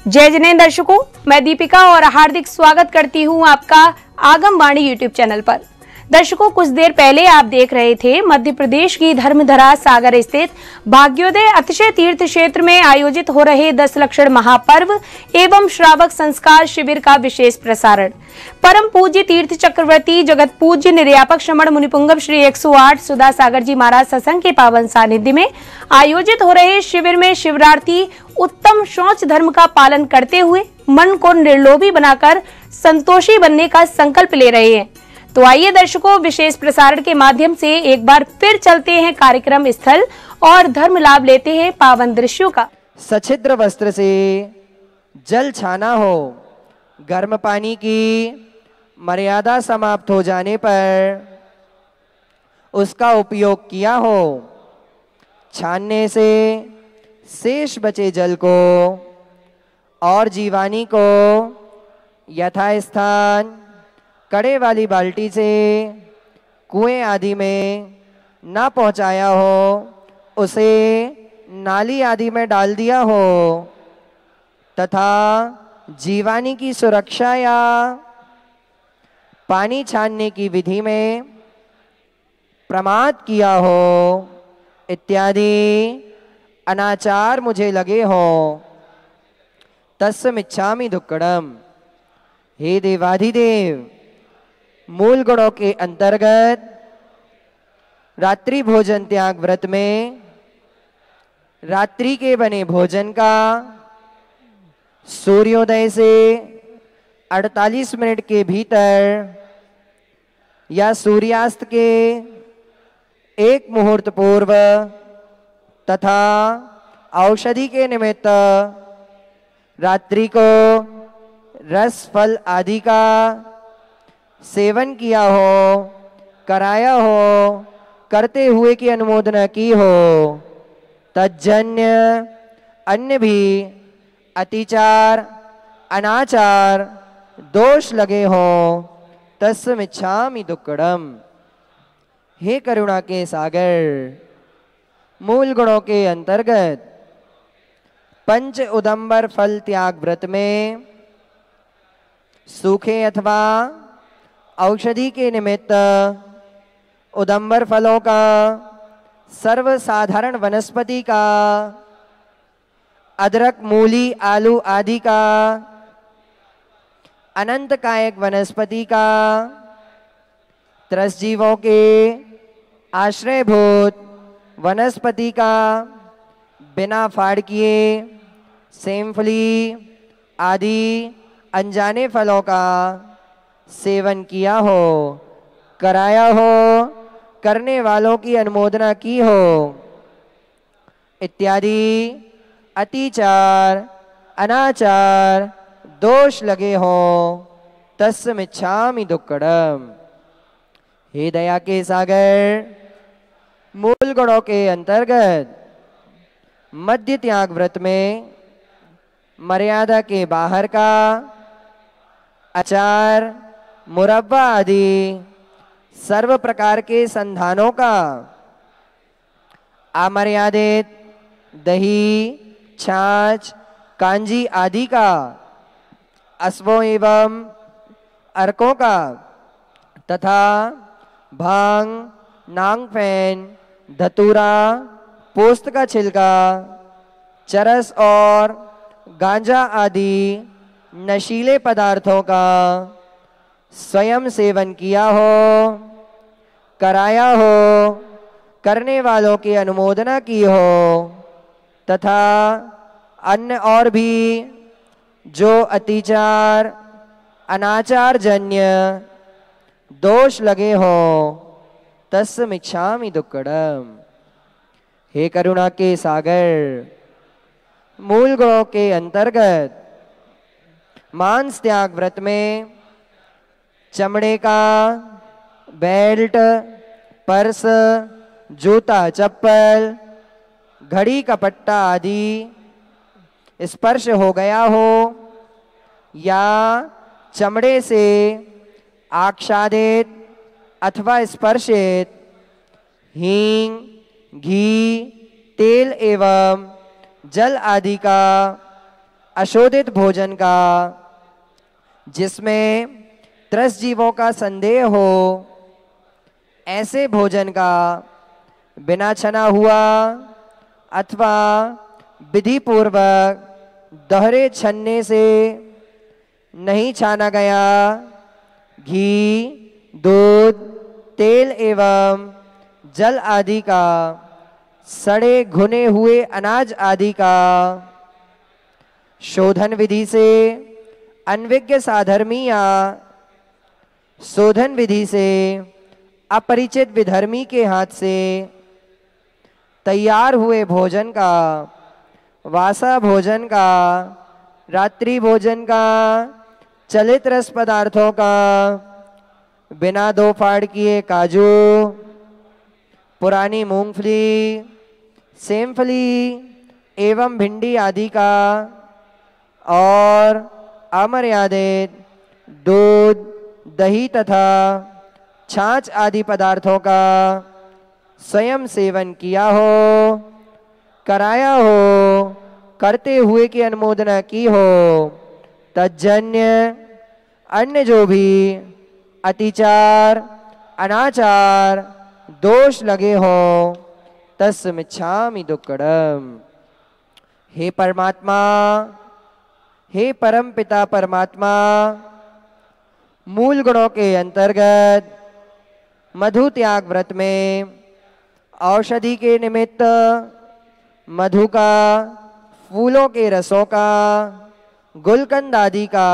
जय जिनेंद्र दर्शकों, मैं दीपिका और हार्दिक स्वागत करती हूं आपका आगमवाणी यूट्यूब चैनल पर। दर्शकों, कुछ देर पहले आप देख रहे थे मध्य प्रदेश की धर्मधरा सागर स्थित भाग्योदय अतिशय तीर्थ क्षेत्र में आयोजित हो रहे 10 लक्षण महापर्व एवं श्रावक संस्कार शिविर का विशेष प्रसारण। परम पूज्य तीर्थ चक्रवर्ती जगत पूज्य निर्यापक श्रमण मुनिपुंगव श्री 108 सुधा सागर जी महाराज सत्संग के पावन सानिध्य में आयोजित हो रहे शिविर में शिवरार्थी उत्तम शौच धर्म का पालन करते हुए मन को निर्लोभी बनाकर संतोषी बनने का संकल्प ले रहे हैं। तो आइए दर्शकों, विशेष प्रसारण के माध्यम से एक बार फिर चलते हैं कार्यक्रम स्थल और धर्म लाभ लेते हैं पावन दृश्यों का। सछिद्र वस्त्र से जल छाना हो, गर्म पानी की मर्यादा समाप्त हो जाने पर उसका उपयोग किया हो। छानने से शेष बचे जल को और जीवानी को यथास्थान कड़े वाली बाल्टी से कुएं आदि में न पहुंचाया हो, उसे नाली आदि में डाल दिया हो तथा जीवानी की सुरक्षा या पानी छानने की विधि में प्रमाद किया हो इत्यादि अनाचार मुझे लगे हो, तस्मिच्छामि दुक्कडम। हे देवाधिदेव, मूल गुणों के अंतर्गत रात्रि भोजन त्याग व्रत में रात्रि के बने भोजन का सूर्योदय से 48 मिनट के भीतर या सूर्यास्त के 1 मुहूर्त पूर्व तथा औषधि के निमित्त रात्रि को रस फल आदि का सेवन किया हो, कराया हो, करते हुए की अनुमोदना की हो, तज्जन्य अन्य भी अतिचार अनाचार दोष लगे हो, तस्मिच्छामि दुक्कडम। हे करुणा के सागर, मूल गुणों के अंतर्गत पंच उदंबर फल त्याग व्रत में सूखे अथवा औषधि के निमित्त उदंबर फलों का सर्वसाधारण वनस्पति का अदरक मूली आलू आदि का अनंत कायक वनस्पति का त्रस जीवों के आश्रयभूत वनस्पति का बिना फाड़ किए सेमफली आदि अनजाने फलों का सेवन किया हो, कराया हो, करने वालों की अनुमोदना की हो इत्यादि अतिचार अनाचार दोष लगे हो, तस्मिच्छामि दुक्कडम। हे दया के सागर, मूल गुणों के अंतर्गत मध्य त्याग व्रत में मर्यादा के बाहर का अचार मुरब्बा आदि सर्व प्रकार के संधानों का अमर्यादित दही छाछ कांजी आदि का अश्वों एवं अर्कों का तथा भांग नांगफैन धतूरा पोस्त का छिलका चरस और गांजा आदि नशीले पदार्थों का स्वयं सेवन किया हो, कराया हो, करने वालों की अनुमोदना की हो तथा अन्य और भी जो अतिचार अनाचार जन्य दोष लगे हो, तस्मिच्छामि दुक्कडम। हे करुणा के सागर, मूल गुणों के अंतर्गत मांस त्याग व्रत में चमड़े का बेल्ट पर्स जूता चप्पल घड़ी का पट्टा आदि स्पर्श हो गया हो या चमड़े से आच्छादित अथवा स्पर्शित हींग घी तेल एवं जल आदि का अशोधित भोजन का, जिसमें त्रस्त जीवों का संदेह हो, ऐसे भोजन का बिना छना हुआ अथवा विधि पूर्वक दोहरे छन्ने से नहीं छाना गया घी, दूध, तेल एवं जल आदि का, सड़े घुने हुए अनाज आदि का शोधन विधि से अनविज्ञ साधर्मी या शोधन विधि से अपरिचित विधर्मी के हाथ से तैयार हुए भोजन का, वासा भोजन का, रात्रि भोजन का, चलित रस पदार्थों का, बिना दो फाड़ किए काजू, पुरानी मूंगफली, सेमफली एवं भिंडी आदि का और अमर्यादित दूध, दही तथा छाछ आदि पदार्थों का स्वयं सेवन किया हो, कराया हो, करते हुए की अनुमोदना की हो, तज्जन्य अन्य जो भी अतिचार, अनाचार, दोष लगे हो, तस्मिच्छामि दुक्कडम। हे परमात्मा, हे परम पिता परमात्मा, मूल गुणों के अंतर्गत मधु त्याग व्रत में औषधि के निमित्त मधु का, फूलों के रसों का, गुलकंद आदि का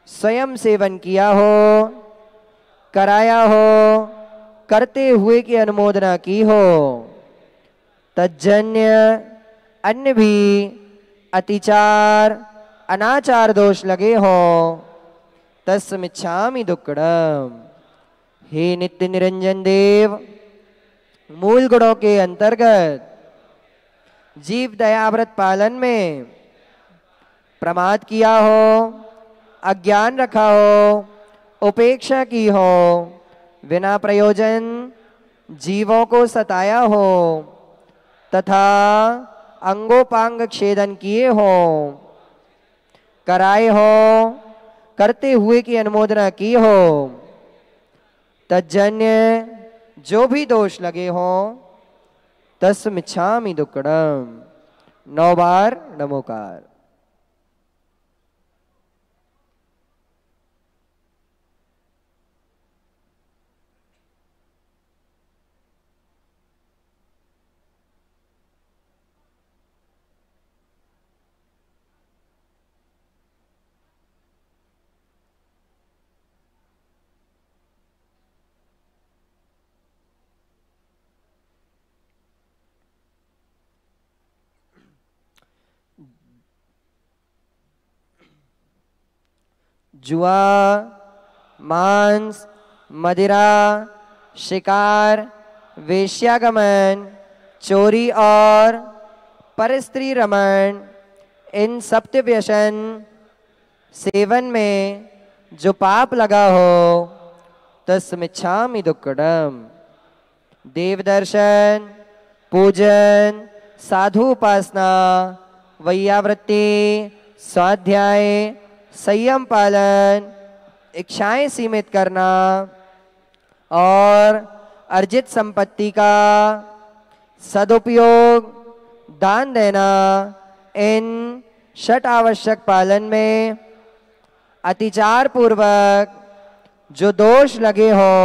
स्वयं सेवन किया हो, कराया हो, करते हुए की अनुमोदना की हो, तज्जन्य अन्य भी अतिचार, अनाचार दोष लगे हो, तस्मिच्छामि दुक्कडम। हे नित्य निरंजन देव, मूल गुणों के अंतर्गत जीव दयाव्रत पालन में प्रमाद किया हो, अज्ञान रखा हो, उपेक्षा की हो, बिना प्रयोजन जीवों को सताया हो तथा अंगोपांग छेदन किए हो, कराए हो, करते हुए की अनुमोदना की हो, तज्जन्य जो भी दोष लगे हो, तस्मिच्छामि दुक्कडम। 9 बार नमोकार। जुआ, मांस, मदिरा, शिकार, वेश्यागमन, चोरी और परस्त्री रमण, इन सप्त व्यसन सेवन में जो पाप लगा हो, तस्मिच्छामि दुक्कडम। देव दर्शन, पूजन, साधु उपासना, वैयावृत्ति, स्वाध्याय, संयम पालन, इच्छाएं सीमित करना और अर्जित संपत्ति का सदुपयोग, दान देना, इन षट आवश्यक पालन में अतिचार पूर्वक जो दोष लगे हो,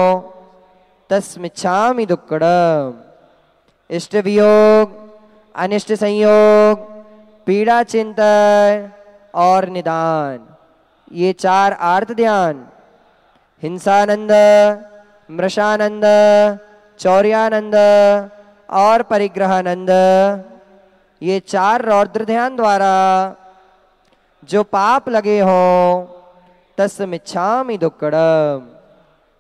तस्मिच्छामि दुक्कडम। इष्ट वियोग, अनिष्ट संयोग, पीड़ा चिंतन और निदान, ये 4 आर्त ध्यान, हिंसानंद, मृषानंद, चौर्यानंद और परिग्रहानंद, ये 4 रौद्र ध्यान द्वारा जो पाप लगे हो, तस्मिच्छामि दुक्कडम।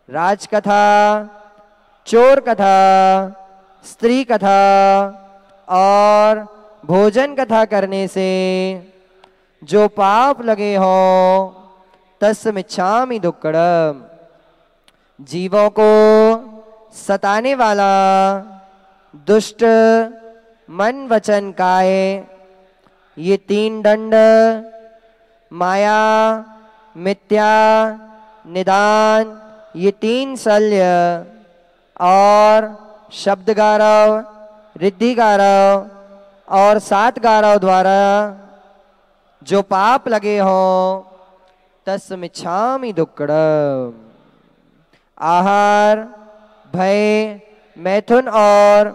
राजकथा, चोर कथा, स्त्री कथा और भोजन कथा करने से जो पाप लगे हो, तस्मिच्छामि दुक्कडम। जीवों को सताने वाला दुष्ट मन वचन काय, ये 3 दंड, माया, मिथ्या, निदान, ये 3 शल्य और शब्द गारव, रिद्धि गारव और 7 गारव द्वारा जो पाप लगे हों तस्मिच्छामि दुक्कडम। आहार, भय, मैथुन और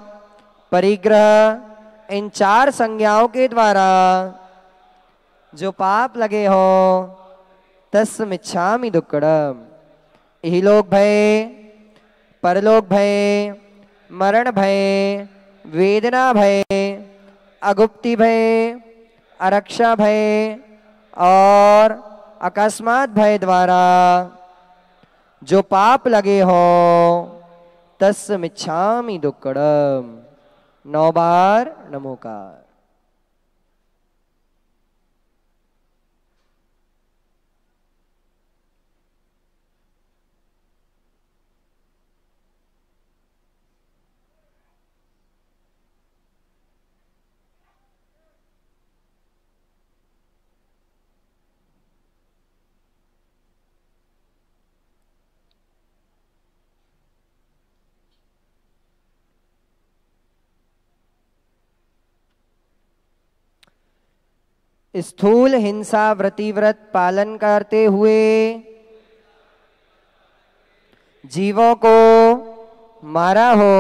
परिग्रह, इन 4 संज्ञाओं के द्वारा जो पाप लगे हों तस्मिच्छामि दुक्कडम। इहलोक भय, परलोक भय, मरण भय, वेदना भय, अगुप्ति भय, अरक्षा भय और अकस्मात भय द्वारा जो पाप लगे हो तस्मिच्छामि दुक्कडम। 9 बार नमोकार। स्थूल हिंसा वृत्तिव्रत पालन करते हुए जीवों को मारा हो,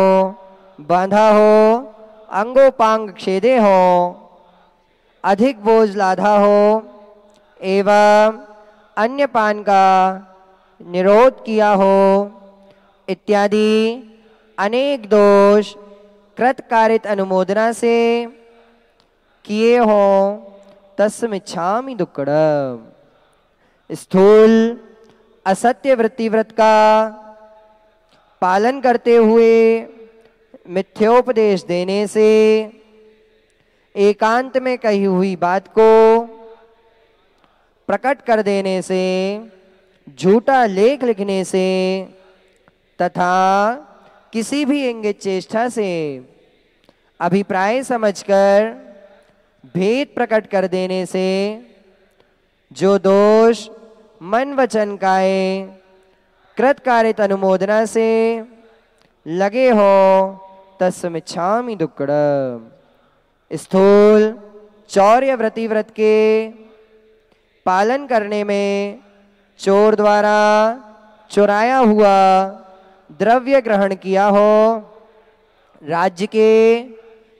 बांधा हो, अंगोपांग छेदे हो, अधिक बोझ लाधा हो एवं अन्य पान का निरोध किया हो इत्यादि अनेक दोष कृतकारित अनुमोदना से किए हो तस्मिच्छामि दुक्कडम। स्थूल असत्य वृत्तिव्रत का पालन करते हुए मिथ्योपदेश देने से, एकांत में कही हुई बात को प्रकट कर देने से, झूठा लेख लिखने से तथा किसी भी इंगित चेष्टा से अभिप्राय समझकर भेद प्रकट कर देने से जो दोष मन वचन काये कृतकारित अनुमोदना से लगे हो तस्मिच्छामि दुक्कडम। स्थूल चौर्य वृत्तिव्रत के पालन करने में चोर द्वारा चुराया हुआ द्रव्य ग्रहण किया हो, राज्य के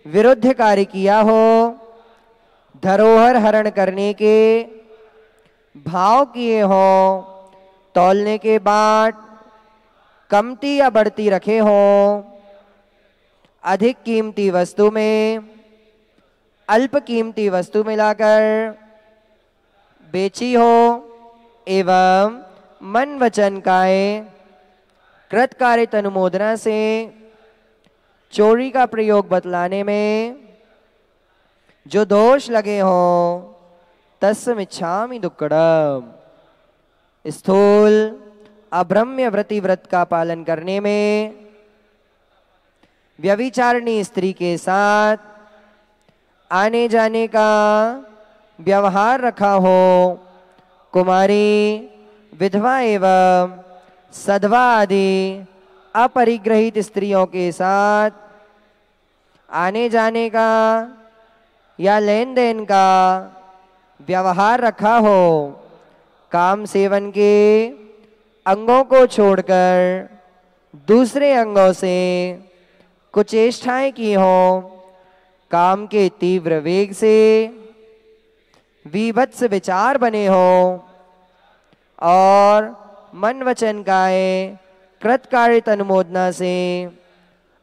विरुद्ध कार्य किया हो, धरोहर हरण करने के भाव किए हो, तौलने के बाट कमती या बढ़ती रखे हो, अधिक कीमती वस्तु में अल्प कीमती वस्तु मिलाकर बेची हो एवं मन वचन काये कृतकारित अनुमोदना से चोरी का प्रयोग बतलाने में जो दोष लगे हो तस्मिच्छामि दुक्कडम। स्थूल अब्रह्म्य वृत्तिव्रत का पालन करने में व्यभिचारिणी स्त्री के साथ आने जाने का व्यवहार रखा हो, कुमारी, विधवा एवं सधवा आदि अपरिग्रहित स्त्रियों के साथ आने जाने का या लेन देन का व्यवहार रखा हो, काम सेवन के अंगों को छोड़कर दूसरे अंगों से कुचेष्टाएं की हो, काम के तीव्र वेग से विभत्स विचार बने हो और मन वचन काये कृतकारित अनुमोदना से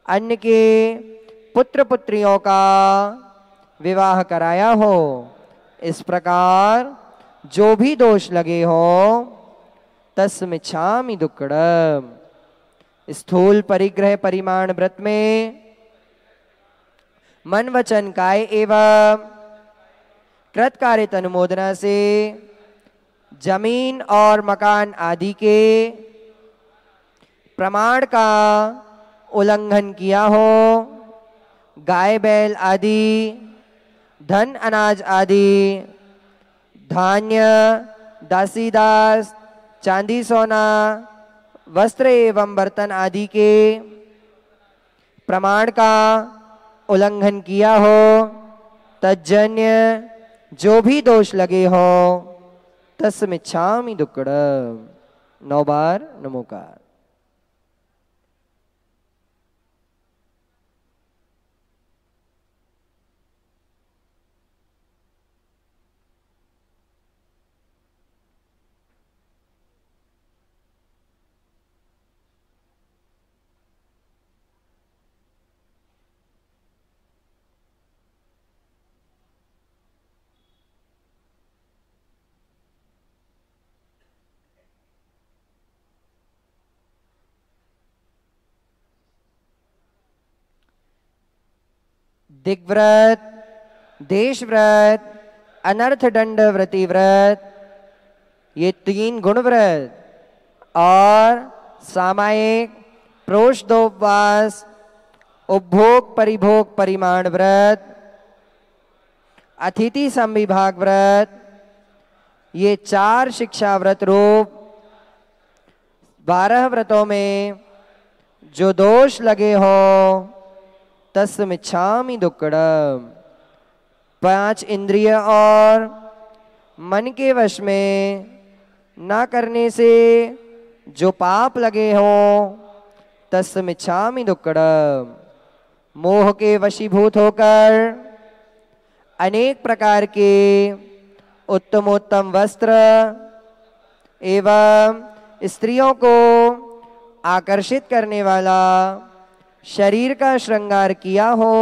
अन्य के पुत्र पुत्रियों का विवाह कराया हो। इस प्रकार जो भी दोष लगे हो तस्मिच्छामि दुक्कडम। स्थूल परिग्रह परिमाण व्रत में मन वचन काय एवं कृतकारित अनुमोदना से जमीन और मकान आदि के प्रमाण का उल्लंघन किया हो, गाय बैल आदि धन अनाज आदि, धान्य, दासीदास, चांदी सोना, वस्त्र एवं बर्तन आदि के प्रमाण का उल्लंघन किया हो, तज्जन्य जो भी दोष लगे हो, तस्मिच्छामि दुक्कडम। 9 बार नमोकार। दिग्व्रत, देशव्रत, अनर्थ दंड व्रति व्रत, ये 3 गुण व्रत और सामायिक प्रोषदोपवास, उपभोग परिभोग परिमाण व्रत, अतिथि संविभाग व्रत, ये 4 शिक्षा व्रत रूप 12 व्रतों में जो दोष लगे हो, तस्मिच्छामि दुक्कडम। 5 इंद्रिय और मन के वश में ना करने से जो पाप लगे हो, तस्मिच्छामि दुक्कडम। मोह के वशीभूत होकर अनेक प्रकार के उत्तमोत्तम वस्त्र एवं स्त्रियों को आकर्षित करने वाला शरीर का श्रृंगार किया हो,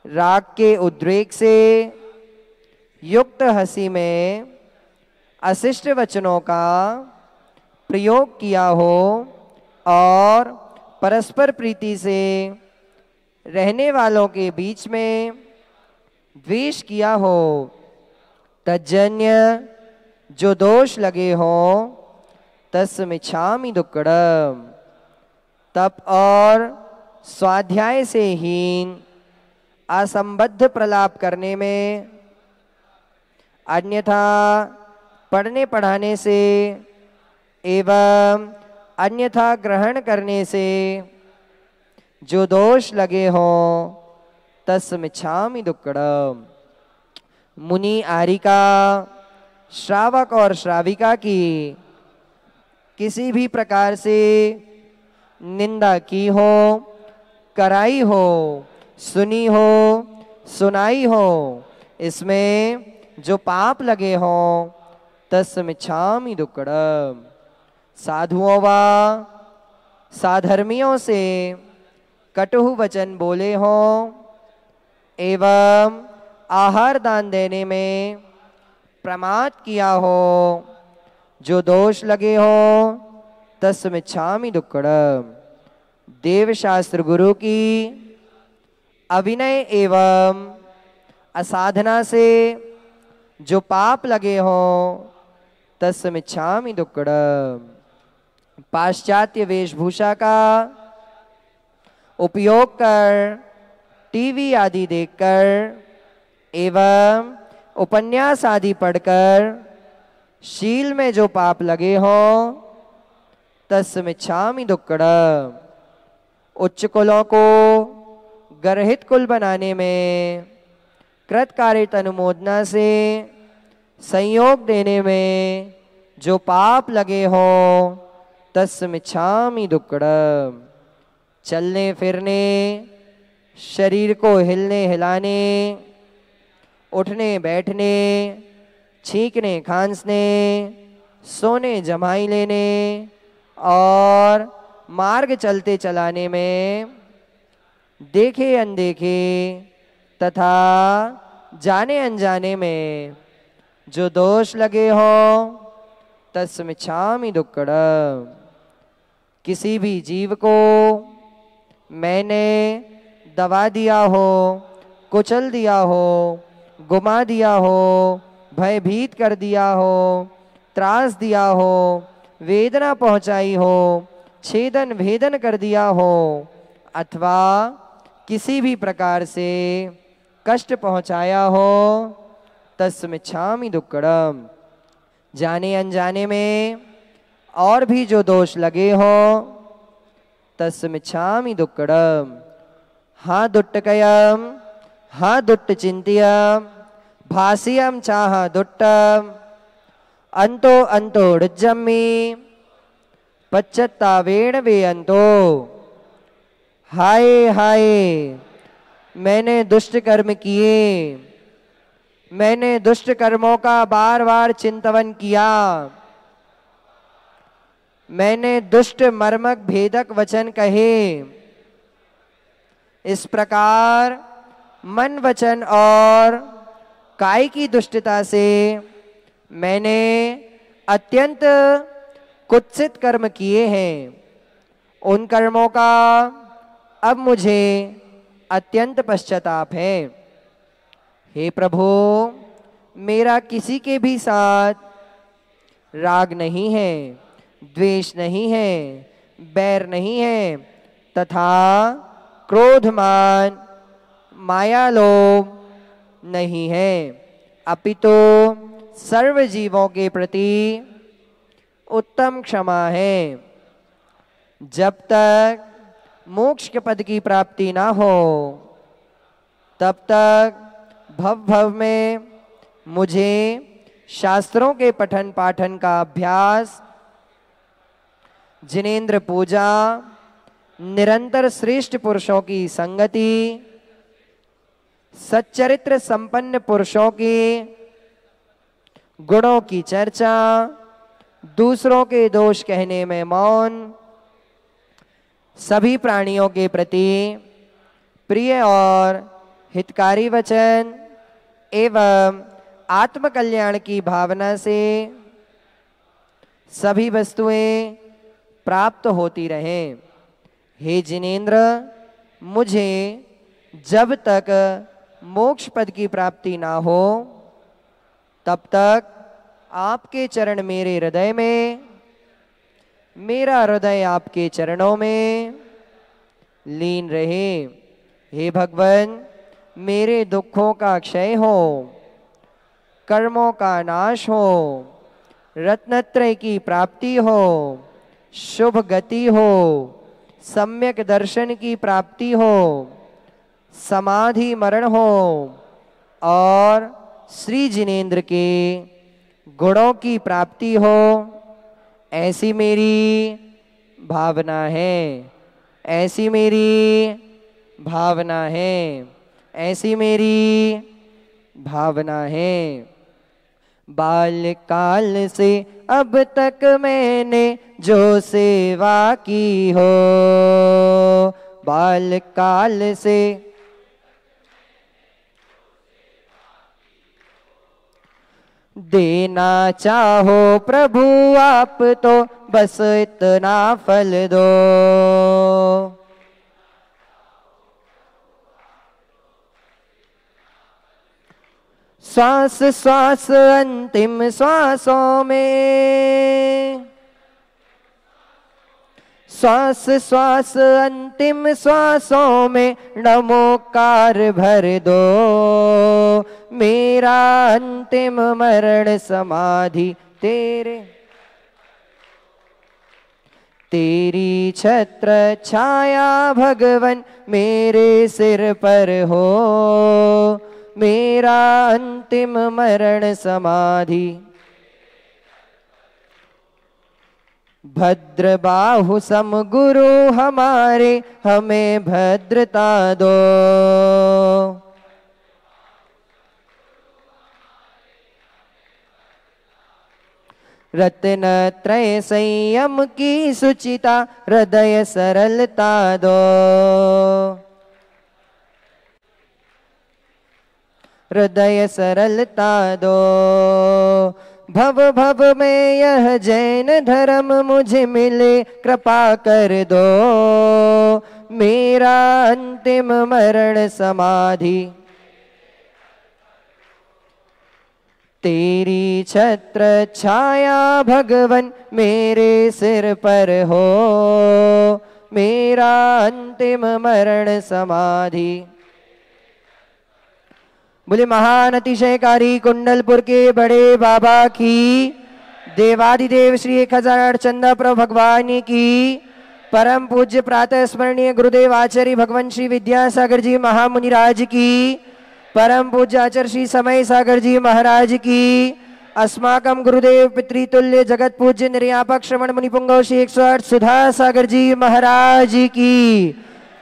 राग के उद्रेक से युक्त हंसी में अशिष्ट वचनों का प्रयोग किया हो और परस्पर प्रीति से रहने वालों के बीच में द्वेष किया हो, तज्जन्य जो दोष लगे हो, तस्मिच्छामि दुक्कडम। तप और स्वाध्याय से हीन असंबद्ध प्रलाप करने में, अन्यथा पढ़ने पढ़ाने से एवं अन्यथा ग्रहण करने से जो दोष लगे हो, तस्मिच्छामि दुक्कडम। मुनि आरिका, श्रावक और श्राविका की किसी भी प्रकार से निंदा की हो, कराई हो, सुनी हो, सुनाई हो, इसमें जो पाप लगे हो, तस्मिच्छामि दुक्कडम। साधुओं व साधर्मियों से कटु वचन बोले हो एवं आहार दान देने में प्रमाद किया हो, जो दोष लगे हो, तस्मिच्छामि दुक्कडम। देवशास्त्र गुरु की अविनय एवं असाधना से जो पाप लगे हो, तस्मिच्छामि दुक्कडम। पाश्चात्य वेशभूषा का उपयोग कर टीवी आदि देखकर एवं उपन्यास आदि पढ़कर शील में जो पाप लगे हो, तस्मिच्छामि दुक्कडम। उच्च कुलों को गर्हित कुल बनाने में, कृतकार्यत अनुमोदना से संयोग देने में जो पाप लगे हो, तस्मिच्छामि दुक्कडम। चलने फिरने, शरीर को हिलने हिलाने, उठने बैठने, छींकने खांसने, सोने जमाई लेने और मार्ग चलते चलाने में, देखे अनदेखे तथा जाने अनजाने में जो दोष लगे हो, तस्मिच्छामि दुक्कडम। किसी भी जीव को मैंने दबा दिया हो, कुचल दिया हो, गुमा दिया हो, भयभीत कर दिया हो, त्रास दिया हो, वेदना पहुंचाई हो, छेदन भेदन कर दिया हो, अथवा किसी भी प्रकार से कष्ट पहुंचाया हो तस्मिच्छामि दुक्कड़म। जाने अनजाने में और भी जो दोष लगे हो तस्मिच्छामि दुक्कड़म। हाँ दुट्टकयम हाँ दुट्ट चिंतियम भासियम चाह दुट्टम अंतो अंतो ऋज्जम्मी पश्चात्तावेण वे अंतो। हाय हाय मैंने दुष्ट कर्म किए, मैंने दुष्ट कर्मों का बार बार चिंतन किया, मैंने दुष्ट मर्मक भेदक वचन कहे। इस प्रकार मन वचन और काय की दुष्टता से मैंने अत्यंत कुत्सित कर्म किए हैं। उन कर्मों का अब मुझे अत्यंत पश्चाताप है। हे प्रभु मेरा किसी के भी साथ राग नहीं है, द्वेष नहीं है, बैर नहीं है तथा क्रोधमान माया लोभ नहीं है, अपितु सर्व जीवों के प्रति उत्तम क्षमा है। जब तक मोक्ष के पद की प्राप्ति ना हो तब तक भव भव में मुझे शास्त्रों के पठन पाठन का अभ्यास, जिनेंद्र पूजा, निरंतर श्रेष्ठ पुरुषों की संगति, सच्चरित्र संपन्न पुरुषों की गुणों की चर्चा, दूसरों के दोष कहने में मौन, सभी प्राणियों के प्रति प्रिय और हितकारी वचन एवं आत्मकल्याण की भावना से सभी वस्तुएं प्राप्त होती रहें। हे जिनेंद्र मुझे जब तक मोक्ष पद की प्राप्ति ना हो तब तक आपके चरण मेरे हृदय में, मेरा हृदय आपके चरणों में लीन रहे। हे भगवान मेरे दुखों का क्षय हो, कर्मों का नाश हो, रत्नत्रय की प्राप्ति हो, शुभ गति हो, सम्यक दर्शन की प्राप्ति हो, समाधि मरण हो और श्री जिनेंद्र के गुणों की प्राप्ति हो, ऐसी मेरी भावना है, ऐसी मेरी भावना है, ऐसी मेरी भावना है। बाल्यकाल से अब तक मैंने जो सेवा की हो, बाल्यकाल से देना चाहो प्रभु आप तो बस इतना फल दो। श्वास श्वास अंतिम श्वासों में, श्वास श्वास अंतिम श्वासों में नमोकार भर दो। मेरा अंतिम मरण समाधि तेरी छत्र छाया भगवन मेरे सिर पर हो। मेरा अंतिम मरण समाधि भद्र बाहु सम गुरु हमारे हमें भद्रता दो। रत्न त्रय संयम की सुचिता हृदय सरलता दो। हृदय सरलता दो। भव भव में यह जैन धर्म मुझे मिले कृपा कर दो। मेरा अंतिम मरण समाधि तेरी छत्र छाया भगवन मेरे सिर पर हो। मेरा अंतिम मरण समाधि बोले महान अतिशयकारी कुंडलपुर के बड़े बाबा की, देवादिदेव श्री 1008 चंदा प्रभु भगवान की, परम पूज्य प्रातः स्मरणीय गुरुदेव आचार्य भगवान श्री विद्यासागर जी महामुनिराज की, परम पूज्य आचार्य श्री समय सागर जी महाराज की, अस्माकं गुरुदेव पितृतुल्य जगत पूज्य निर्यापक श्रवण मुनिपुंगव श्री 108 सुधा सागर जी महाराज की,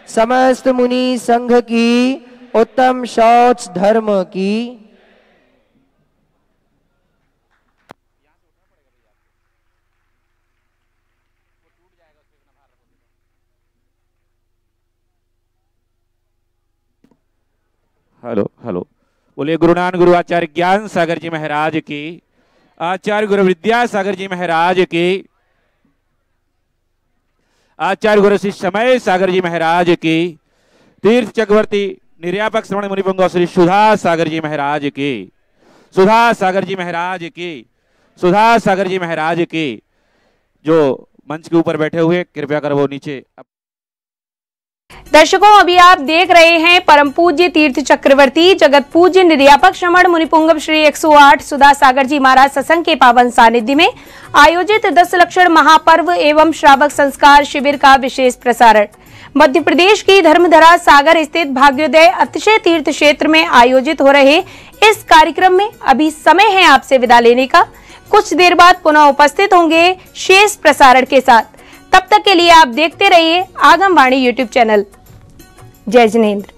समस्त मुनि संघ की, उत्तम शौच धर्म की। हेलो हेलो, बोलिए गुरुनान गुरु आचार्य ज्ञान सागर जी महाराज की, आचार्य गुरु विद्यासागर जी महाराज की, आचार्य गुरु श्री समय सागर जी महाराज की, तीर्थ चक्रवर्ती निर्यापक श्रवण मुनिपुंगव श्री सुधा सागर जी महाराज की, सुधा सागर जी महाराज की, सुधा सागर जी महाराज की। जो मंच के ऊपर बैठे हुए कृपया कर वो नीचे। दर्शकों, अभी आप देख रहे हैं परम पूज्य तीर्थ चक्रवर्ती जगत पूज्य निर्यापक श्रवण मुनिपुंगव श्री 108 सुधा सागर जी महाराज सत्संग के पावन सानिध्य में आयोजित 10 लक्षण महापर्व एवं श्रावक संस्कार शिविर का विशेष प्रसारण। मध्य प्रदेश की धर्मधरा सागर स्थित भाग्योदय अतिशय तीर्थ क्षेत्र में आयोजित हो रहे इस कार्यक्रम में अभी समय है आपसे विदा लेने का। कुछ देर बाद पुनः उपस्थित होंगे शेष प्रसारण के साथ। तब तक के लिए आप देखते रहिए आगमवाणी यूट्यूब चैनल। जय जिनेंद्र।